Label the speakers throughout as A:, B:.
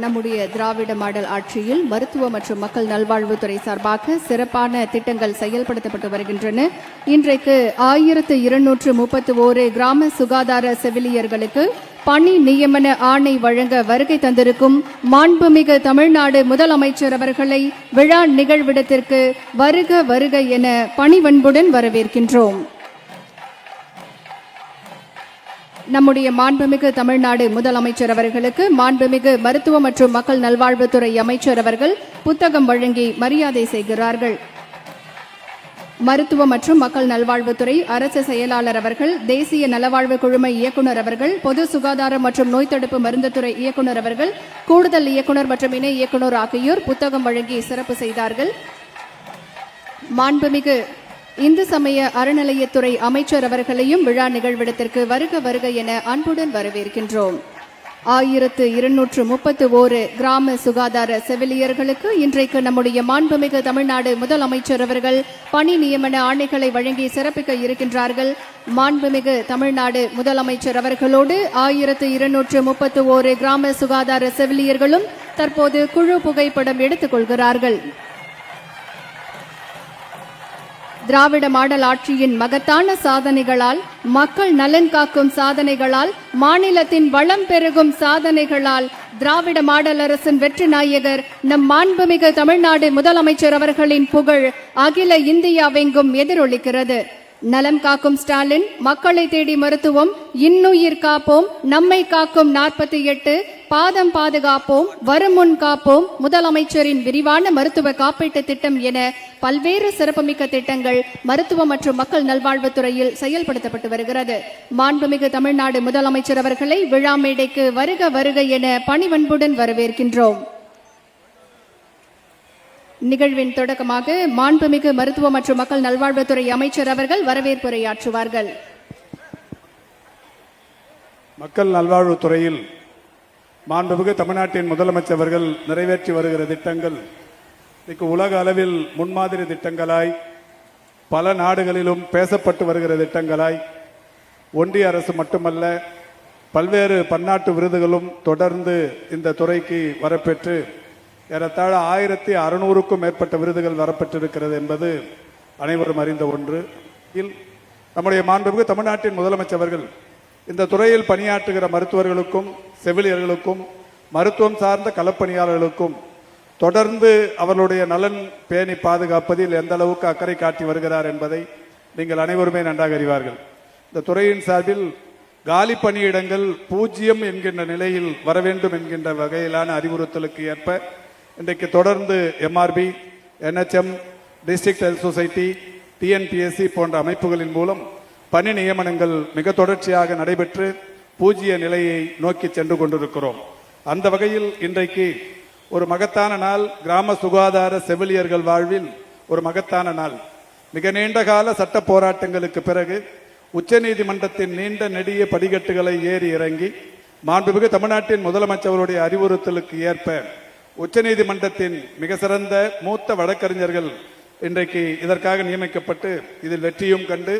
A: நம்முடைய திராவிட மாடல் ஆட்சியில் மருத்துவ மற்றும் மக்கள் நல்வாழ்வுத்துறை சார்பாக சிறப்பான திட்டங்கள் செயல்படுத்தப்பட்டு வருகின்றன. இன்றைக்கு 1231 கிராம சுகாதார செவிலியர்களுக்கு பணி நியமன ஆணை வழங்க வருகை தந்திருக்கும் மாண்புமிகு தமிழ்நாடு முதலமைச்சர் அவர்களை விழா நிகழ்விடத்திற்கு வருக வருக என பணிவன்புடன் வரவேற்கின்றோம். நம்முடைய மாண்புமிகு தமிழ்நாடு முதலமைச்சர் அவர்களுக்கு மாண்புமிகு மருத்துவ மற்றும் மக்கள் நல்வாழ்வுத்துறை அமைச்சர் அவர்கள் புத்தகம் வழங்கி மரியாதை செய்கிறார்கள். மருத்துவ மற்றும் மக்கள் நல்வாழ்வுத்துறை அரசு செயலாளர் அவர்கள், தேசிய நலவாழ்வு குழும இயக்குநர் அவர்கள், பொது சுகாதாரம் மற்றும் நோய் தடுப்பு மருந்துத்துறை இயக்குநர் அவர்கள், கூடுதல் இயக்குநர் மற்றும் இணை இயக்குநர் ஆகியோர் புத்தகம் வழங்கி சிறப்பு செய்தார்கள். மாண்புமிகு இந்து சமய அறநிலையத்துறை அமைச்சர் அவர்களையும் விழா நிகழ்விடத்திற்கு வருக வருக என அன்புடன் வரவேற்கின்றோம். 1231 கிராம சுகாதார செவிலியர்களுக்கு இன்றைக்கு நம்முடைய மாண்புமிகு தமிழ்நாடு முதலமைச்சர் அவர்கள் பணி நியமன ஆணைகளை வழங்கி சிறப்பிக்க இருக்கின்றார்கள். மாண்புமிகு தமிழ்நாடு முதலமைச்சர் அவர்களோடு 1231 கிராம சுகாதார செவிலியர்களும் தற்போது குழு புகைப்படம் எடுத்துக் கொள்கிறார்கள். திராவிட மாடல் ஆட்சியின் மகத்தான சாதனைகளால், மக்கள் நலன் காக்கும் சாதனைகளால், மாநிலத்தின் வளம் பெருகும் சாதனைகளால் திராவிட மாடல் அரசின் வெற்றி நாயகர் நம் மாண்புமிகு தமிழ்நாடு முதலமைச்சர் அவர்களின் புகழ் அகில இந்தியாவெங்கும் எதிரொலிக்கிறது. நலம் காக்கும் ஸ்டாலின், மக்களை தேடி மருத்துவம், இன்னுயிர் காப்போம், நம்மை காக்கும் 48, பாதம் பாதுகாப்போம், வருமுன் காப்போம், முதலமைச்சரின் விரிவான மருத்துவ காப்பீட்டு திட்டம் என பல்வேறு சிறப்புமிக்க திட்டங்கள் மருத்துவ மற்றும் மக்கள் நல்வாழ்வுத்துறையில் செயல்படுத்தப்பட்டு வருகிறது. மாண்புமிகு தமிழ்நாடு முதலமைச்சர் அவர்களை விழா மேடைக்கு வருக வருக என பணிவன்புடன் வரவேற்கின்றோம். நிகழ்வின் தொடக்கமாக மாண்புமிகு மருத்துவ மற்றும் மக்கள் நல்வாழ்வுத்துறை அமைச்சர் அவர்கள் வரவேற்புரையாற்றுவார்கள்.
B: மக்கள் நல்வாழ்வுத்துறையில் மாண்புமிகு தமிழ்நாட்டின் முதலமைச்சர் அவர்கள் நிறைவேற்றி வருகிற திட்டங்கள் இன்றைக்கு உலக அளவில் முன்மாதிரி திட்டங்களாய், பல நாடுகளிலும் பேசப்பட்டு வருகிற திட்டங்களாய், ஒன்றிய அரசு மட்டுமல்ல பல்வேறு பன்னாட்டு விருதுகளும் தொடர்ந்து இந்த துறைக்கு வரப்பெற்று ஏறத்தாழ 1600க்கும் மேற்பட்ட விருதுகள் வரப்பெற்றிருக்கிறது என்பது அனைவரும் அறிந்த ஒன்று. நம்முடைய மாண்புமிகு தமிழ்நாட்டின் முதலமைச்சர் அவர்கள் இந்த துறையில் பணியாற்றுகிற மருத்துவர்களுக்கும் செவிலியர்களுக்கும் மருத்துவம் சார்ந்த களப்பணியாளர்களுக்கும் தொடர்ந்து அவர்களுடைய நலன் பேணி பாதுகாப்பதில் எந்த அளவுக்கு அக்கறை காட்டி வருகிறார் என்பதை நீங்கள் அனைவருமே நன்றாக அறிவார்கள். இந்த துறையின் சார்பில் காலி பணியிடங்கள் 0 என்கின்ற நிலையில் வர வேண்டும் என்கின்ற வகையிலான அறிவுறுத்தலுக்கு ஏற்ப இன்றைக்கு தொடர்ந்து MRB, NHM, district health society, TNPSC போன்ற அமைப்புகளின் மூலம் பணி நியமனங்கள் மிக தொடர்ச்சியாக நடைபெற்று 0 நிலையை நோக்கி சென்று கொண்டிருக்கிறோம். அந்த வகையில் இன்றைக்கு ஒரு மகத்தான நாள், கிராம சுகாதார செவிலியர்கள் வாழ்வில் ஒரு மகத்தான நாள். மிக நீண்ட கால சட்ட போராட்டங்களுக்கு பிறகு உச்சநீதிமன்றத்தின் நீண்ட நெடிய படிக்கட்டுகளை ஏறி இறங்கி மாண்புமிகு தமிழ்நாட்டின் முதலமைச்சருடைய அறிவுறுத்தலுக்கு ஏற்ப உச்சநீதிமன்றத்தின் மிக சிறந்த மூத்த வழக்கறிஞர்கள் இன்றைக்கு இதற்காக நியமிக்கப்பட்டு இதில் வெற்றியும் கண்டு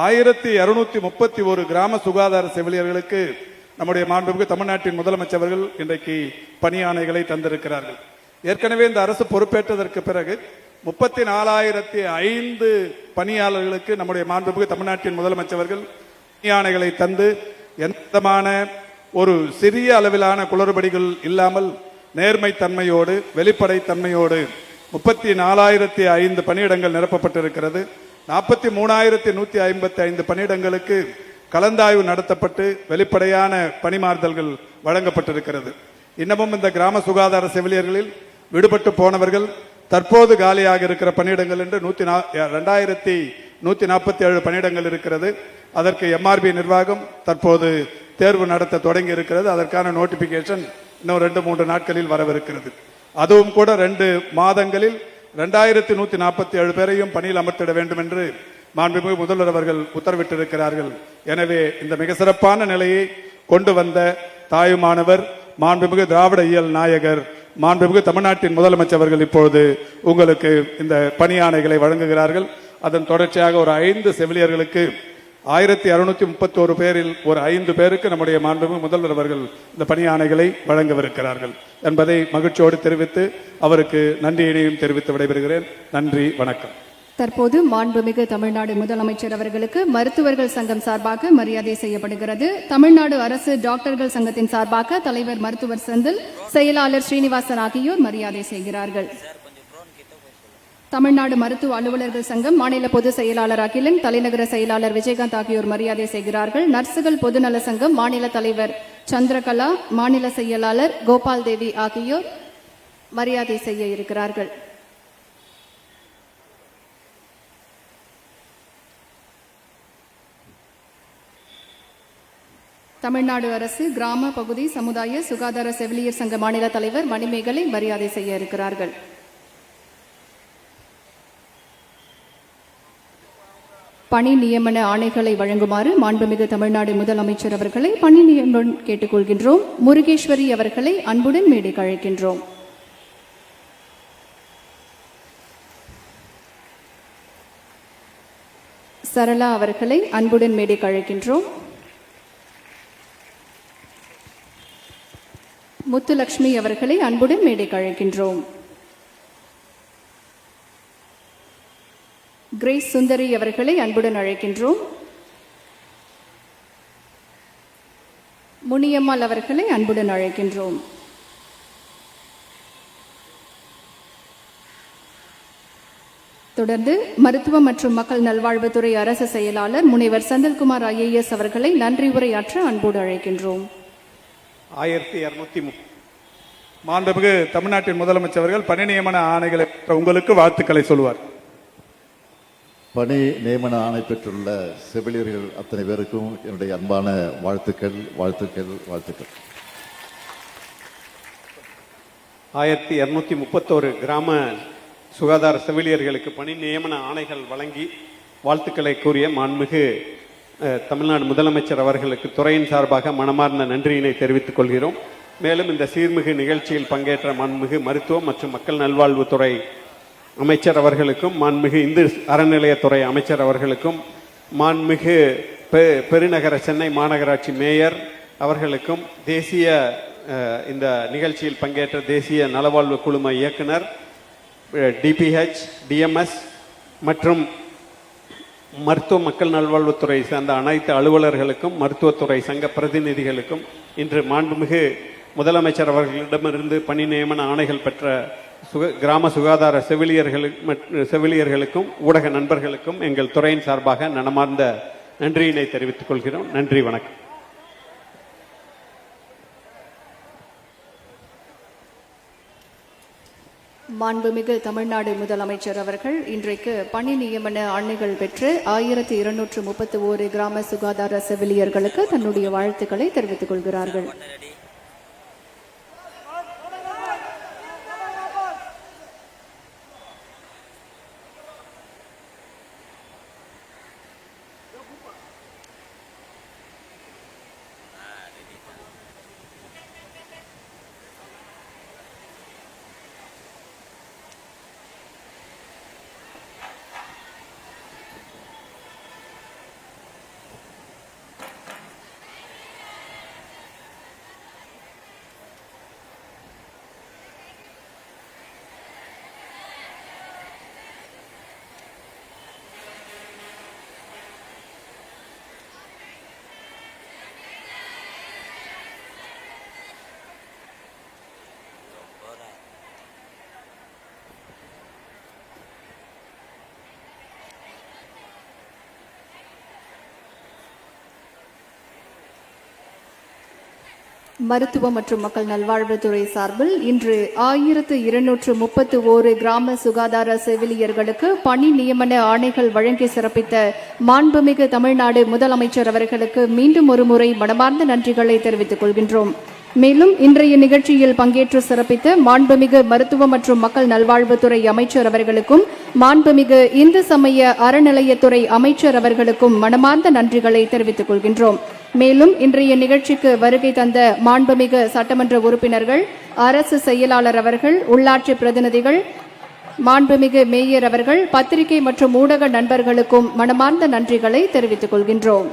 B: 1231 கிராம சுகாதார செவிலியர்களுக்கு நம்முடைய மாண்புமிகு தமிழ்நாட்டின் முதலமைச்சர் அவர்கள் இன்றைக்கு பணியாணைகளை தந்திருக்கிறார்கள். ஏற்கனவே இந்த அரசு பொறுப்பேற்றதற்கு பிறகு 34,005 பணியாளர்களுக்கு நம்முடைய மாண்புமிகு தமிழ்நாட்டின் முதலமைச்சர் அவர்கள் பணியாணைகளை தந்து எந்தமான ஒரு சிறிய அளவிலான குளறுபடிகள் இல்லாமல் நேர்மை தன்மையோடு வெளிப்படை தன்மையோடு 34,005 பணியிடங்கள் நிரப்பப்பட்டிருக்கிறது. 43,155 பணியிடங்களுக்கு கலந்தாய்வு நடத்தப்பட்டு வெளிப்படையான பணிமாறுதல்கள் வழங்கப்பட்டிருக்கிறது. இன்னமும் இந்த கிராம சுகாதார செவிலியர்களில் விடுபட்டு போனவர்கள் தற்போது காலியாக இருக்கிற பணியிடங்கள் என்று 2,147 பணியிடங்கள் இருக்கிறது. அதற்கு MRB நிர்வாகம் தற்போது தேர்வு நடத்த தொடங்கி இருக்கிறது. அதற்கான நோட்டிபிகேஷன் இன்னும் 2-3 நாட்களில் வரவிருக்கிறது. அதுவும் கூட 2 மாதங்களில் 2,147 பேரையும் பணியில் அமர்த்திட வேண்டும் என்று மாண்புமிகு முதல்வர் அவர்கள் உத்தரவிட்டிருக்கிறார்கள். எனவே இந்த மிக சிறப்பான நிலையை கொண்டு வந்த தாயுமானவர் மாண்புமிகு திராவிட இயல் நாயகர் மாண்புமிகு தமிழ்நாட்டின் முதலமைச்சர் அவர்கள் இப்பொழுது உங்களுக்கு இந்த பணியாணைகளை வழங்குகிறார்கள். அதன் தொடர்ச்சியாக ஒரு 5 செவிலியர்களுக்கு 1631 பேரில் ஒரு 5 பேருக்கு நம்முடைய மாண்புமிகு முதல்வர் அவர்கள் இந்த பணி ஆணைகளை வழங்கவிருக்கிறார்கள் என்பதை மகிழ்ச்சியோடு தெரிவித்து அவருக்கு நன்றியினையும் தெரிவித்து விடைபெறுகிறேன். நன்றி, வணக்கம்.
A: தற்போது மாண்புமிகு தமிழ்நாடு முதலமைச்சர் அவர்களுக்கு மருத்துவர்கள் சங்கம் சார்பாக மரியாதை செய்யப்படுகிறது. தமிழ்நாடு அரசு டாக்டர்கள் சங்கத்தின் சார்பாக தலைவர் மருத்துவர் செந்தில், செயலாளர் ஸ்ரீனிவாசன் ஆகியோர் மரியாதை செய்கிறார்கள். தமிழ்நாடு மருத்துவ அலுவலர்கள் சங்கம் மாநில பொதுச் செயலாளர் அகிலன், தலைநகர செயலாளர் விஜயகாந்த் ஆகியோர் மரியாதை செய்கிறார்கள். நர்சுகள் பொதுநல சங்கம் மாநில தலைவர் சந்திரகலா, மாநில செயலாளர் கோபால் தேவி ஆகியோர் மரியாதை செய்ய இருக்கிறார்கள். தமிழ்நாடு அரசு கிராம பகுதி சமுதாய சுகாதார செவிலியர் சங்க மாநில தலைவர் மணிமேகலை மரியாதை செய்ய இருக்கிறார்கள். பணி நியமன ஆணைகளை வழங்குமாறு மாண்புமிகு தமிழ்நாடு முதலமைச்சர் அவர்களை பணி நியமனம் கேட்டுக்கொள்கின்றோம். முருகேஸ்வரி அவர்களை அன்புடன் மேடைக்கு அழைக்கின்றோம். சரளா அவர்களை அன்புடன் மேடைக்கு அழைக்கின்றோம். முத்துலட்சுமி அவர்களை அன்புடன் மேடைக்கு அழைக்கின்றோம். கிரேஸ் சுந்தரி அவர்களை அன்புடன் அழைக்கின்றோம். முனியம்மாள் அவர்களை அன்புடன் அழைக்கின்றோம். தொடர்ந்து மருத்துவ மற்றும் மக்கள் நல்வாழ்வுத்துறை அரசு செயலாளர் முனைவர் செந்தில்குமார் IAS அவர்களை நன்றி உரையாற்ற அன்போடு அழைக்கின்றோம்.
B: 1230 மாண்புமிகு தமிழ்நாட்டின் முதலமைச்சர் அவர்கள் பணி நியமன ஆணைகளை உங்களுக்கு வாழ்த்துக்களை சொல்வார்.
C: பணி நியமன ஆணை பெற்றுள்ள செவிலியர்கள் அத்தனை பேருக்கும் என்னுடைய அன்பான வாழ்த்துக்கள் வாழ்த்துக்கள் வாழ்த்துக்கள்.
D: 1231 கிராம சுகாதார செவிலியர்களுக்கு பணி நியமன ஆணைகள் வழங்கி வாழ்த்துக்களை கூறிய மாண்புமிகு தமிழ்நாடு முதலமைச்சர் அவர்களுக்கு துறையின் சார்பாக மனமார்ந்த நன்றியினை தெரிவித்துக் கொள்கிறோம். மேலும் இந்த சீர்மிகு நிகழ்ச்சியில் பங்கேற்ற மாண்புமிகு மருத்துவம் மற்றும் மக்கள் நல்வாழ்வுத்துறை அமைச்சர் அவர்களுக்கும், மாண்புமிகு இந்து அறநிலையத்துறை அமைச்சர் அவர்களுக்கும், மாண்புமிகு பெருநகர சென்னை மாநகராட்சி மேயர் அவர்களுக்கும், தேசிய இந்த நிகழ்ச்சியில் பங்கேற்ற தேசிய நலவாழ்வு குழும இயக்குனர், DPH, DMS மற்றும் மருத்துவ மக்கள் நல்வாழ்வுத்துறை சார்ந்த அனைத்து அலுவலர்களுக்கும், மருத்துவத்துறை சங்க பிரதிநிதிகளுக்கும், இன்று மாண்புமிகு முதலமைச்சர் அவர்களிடமிருந்து பணி நியமன ஆணைகள் பெற்ற கிராம சுகாதார செவிலியர்களுக்கும் ஊடக நண்பர்களுக்கும் எங்கள் துறையின் சார்பாக மனமார்ந்த நன்றியினை தெரிவித்துக் கொள்கிறோம். நன்றி, வணக்கம்.
A: மாண்புமிகு தமிழ்நாடு முதலமைச்சர் அவர்கள் இன்றைக்கு பணி நியமன ஆணைகள் பெற்று 1231 கிராம சுகாதார செவிலியர்களுக்கு தன்னுடைய வாழ்த்துக்களை தெரிவித்துக் கொள்கிறார்கள். மருத்துவ மற்றும் மக்கள் நல்வாழ்வுத்துறை சார்பில் இன்று 1231 கிராம சுகாதார செவிலியர்களுக்கு பணி நியமன ஆணைகள் வழங்கி சிறப்பித்த மாண்புமிகு தமிழ்நாடு முதலமைச்சர் அவர்களுக்கு மீண்டும் ஒரு முறை மனமார்ந்த நன்றிகளை தெரிவித்துக் கொள்கின்றோம். மேலும் இன்றைய நிகழ்ச்சியில் பங்கேற்று சிறப்பித்த மாண்புமிகு மருத்துவ மற்றும் மக்கள் நல்வாழ்வுத்துறை அமைச்சர் அவர்களுக்கும், மாண்புமிகு இந்து சமய அறநிலையத்துறை அமைச்சர் அவர்களுக்கும் மனமார்ந்த நன்றிகளை தெரிவித்துக் கொள்கின்றோம். மேலும் இன்றைய நிகழ்ச்சிக்கு வருகை தந்த மாண்புமிகு சட்டமன்ற உறுப்பினர்கள், அரசு செயலாளர் அவர்கள், உள்ளாட்சி பிரதிநிதிகள், மாண்புமிகு மேயர் அவர்கள் பத்திரிகை மற்றும் ஊடக நண்பர்களுக்கும் மனமார்ந்த நன்றிகளை தெரிவித்துக் கொள்கின்றோம்.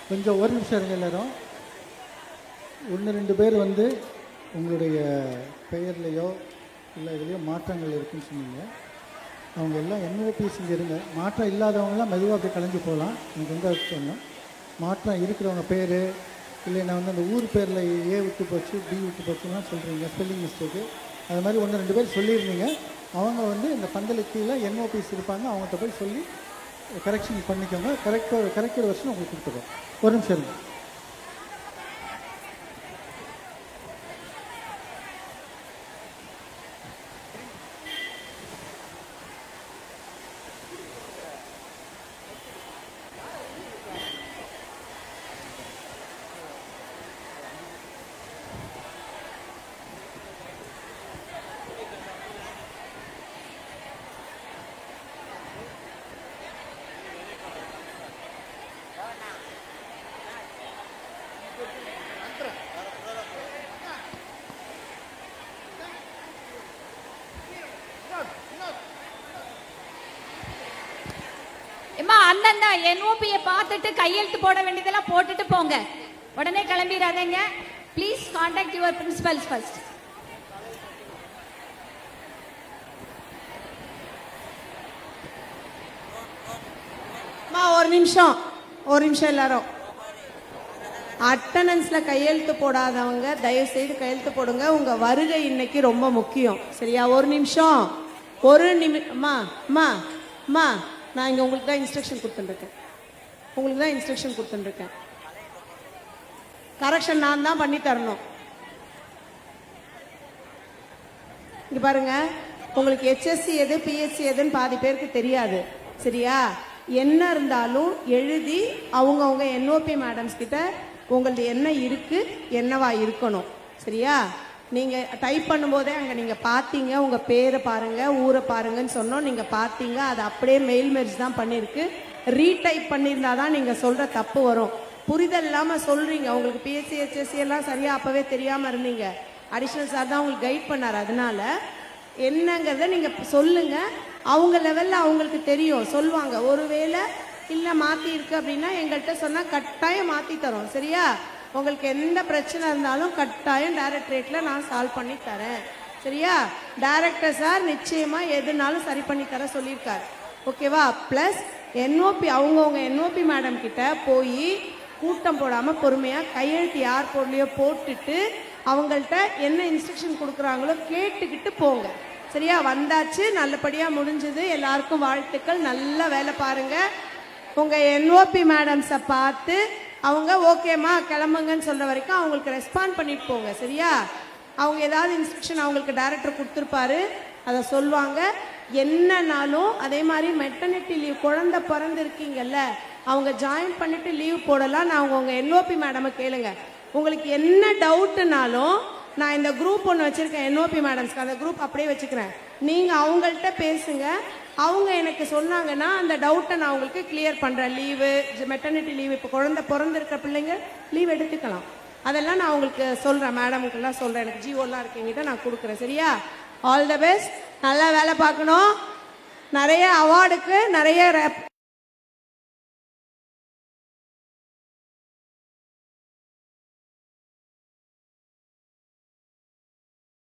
E: கொஞ்சம் ஒரு நிமிஷம் இருங்க எல்லாரும். 1-2 பேர் வந்து உங்களுடைய பெயர்லையோ இல்லை இதுலேயோ மாற்றங்கள் இருக்குன்னு சொன்னீங்க. அவங்க எல்லாம் NOP செஞ்சுருங்க. மாற்றம் இல்லாதவங்களாம் மெதுவாக அப்படி கலைஞ்சு போகலாம். எனக்கு வந்து அது சொன்னேன். மாற்றம் இருக்கிறவங்க பேர் இல்லைன்னா வந்து அந்த ஊர் பேரில் A விட்டு போச்சு B விட்டு போச்சுலாம் சொல்கிறீங்க, ஸ்பெல்லிங் மிஸ்டேக்கு. அது மாதிரி 1-2 பேர் சொல்லியிருந்தீங்க. அவங்க வந்து இந்த பந்தலுக்கு கீழே NOPs இருப்பாங்க, அவங்கள்ட்ட போய் சொல்லி கரெக்ஷன் பண்ணிக்கோங்க. கரெக்டட் வருஷன் உங்களுக்கு கொடுத்துருவோம். ஒரு நிமிஷம் இருங்க.
F: அண்ணன் தான் NOP-யை பார்த்துட்டு கையெழுத்து போட வேண்டியதெல்லாம் போட்டுட்டு போங்க. உடனே கிளம்பிடாதீங்க. Please contact your principals first.
G: ஒரு நிமிஷம் எல்லாரும். அட்டண்டன்ஸ்ல கையெழுத்து போடாதவங்க தயவு செய்து கையெழுத்து போடுங்க. உங்க வருகை இன்னைக்கு ரொம்ப முக்கியம். சரியா? ஒரு நிமிஷம். அம்மா நான் இங்க உங்களுக்கு தான் இன்ஸ்ட்ரக்ஷன் கொடுத்துருக்கேன். கரெக்ஷன் நான் தான் பண்ணி தரணும். இங்க பாருங்க, உங்களுக்கு HSC எது PHC எதுன்னு பாதி பேருக்கு தெரியாது. சரியா? என்ன இருந்தாலும் எழுதி அவங்கவுங்க NOP மேடம்ஸ் கிட்ட உங்களது என்ன இருக்கு என்னவா இருக்கணும். சரியா? நீங்க டைப் பண்ணும்போதே அங்க நீங்க பாத்தீங்க, உங்க பேரை பாருங்க ஊரை பாருங்கன்னு சொன்னோம். நீங்க பாத்தீங்க, அது அப்படியே மெயில் மெர்ஜ் தான் பண்ணிருக்கு. ரீடைப் பண்ணியிருந்தாதான் நீங்க சொல்ற தப்பு வரும். புரிதல் இல்லாம சொல்றீங்க. உங்களுக்கு PHC HSC எல்லாம் சரியா அப்பவே தெரியாம இருந்தீங்க. அடிஷனல் சார் தான் உங்களுக்கு கைட் பண்ணாரு. அதனால என்னங்கிறத நீங்க சொல்லுங்க. அவங்க லெவல்ல அவங்களுக்கு தெரியும், சொல்லுவாங்க. ஒருவேளை இல்ல மாத்தி இருக்கு அப்படின்னா எங்கள்கிட்ட சொன்னா கட்டாயம் மாத்தி தரோம். சரியா? உங்களுக்கு எந்த பிரச்சனை இருந்தாலும் கட்டாயம் டைரக்டரேட்ல நான் சால்வ் பண்ணி தரேன். சரியா? டைரக்டர் சார் நிச்சயமா எதுனாலும் சரி பண்ணி தர சொல்லியிருக்காரு. ஓகேவா? பிளஸ் NOP அவங்கவுங்க NOP மேடம் கிட்ட போய் கூட்டம் போடாம பொறுமையா கையெழுத்து யார் போடலையோ போட்டுட்டு அவங்கள்ட்ட என்ன இன்ஸ்ட்ரக்ஷன் கொடுக்குறாங்களோ கேட்டுக்கிட்டு போங்க. சரியா? வந்தாச்சு, நல்லபடியா முடிஞ்சது. எல்லாருக்கும் வாழ்த்துக்கள். நல்ல வேலை பாருங்க. உங்க NOP மேடம்ஸை பார்த்து அவங்க ஓகேம்மா கிளம்புங்கன்னு சொல்ற வரைக்கும் அவங்களுக்கு ரெஸ்பாண்ட் பண்ணிட்டு போங்க. சரியா? அவங்க ஏதாவது இன்ஸ்ட்ரக்ஷன் அவங்களுக்கு டைரக்டர் கொடுத்துருப்பாரு, அதை சொல்லுவாங்க. என்னன்னாலும் அதே மாதிரி மெட்டர்னிட்டி லீவ் குழந்தை பிறந்திருக்கீங்கல்ல, அவங்க ஜாயின் பண்ணிட்டு லீவ் போடலாம். நான் உங்க NOP மேடமை கேளுங்க. உங்களுக்கு என்ன டவுட்னாலும் நான் இந்த குரூப் ஒன்று வச்சிருக்கேன் NOP மேடம்ஸ்க்கு, அந்த குரூப் அப்படியே வச்சுக்கிறேன். நீங்க அவங்கள்ட்ட பேசுங்க. அவங்க எனக்கு சொன்னாங்கன்னா அந்த டவுட்டை நான் உங்களுக்கு கிளியர் பண்ணுறேன். லீவு, மெட்டர்னிட்டி லீவு, இப்போ குழந்தை பிறந்திருக்க பிள்ளைங்க லீவ் எடுத்துக்கலாம். அதெல்லாம் நான் உங்களுக்கு சொல்கிறேன், மேடமுக்கெல்லாம் சொல்கிறேன். எனக்கு ஜிஓலாம் இருக்கீங்கிட்ட நான் கொடுக்குறேன். சரியா? All the best. நல்லா வேலை பார்க்கணும். நிறைய அவார்டுக்கு நிறைய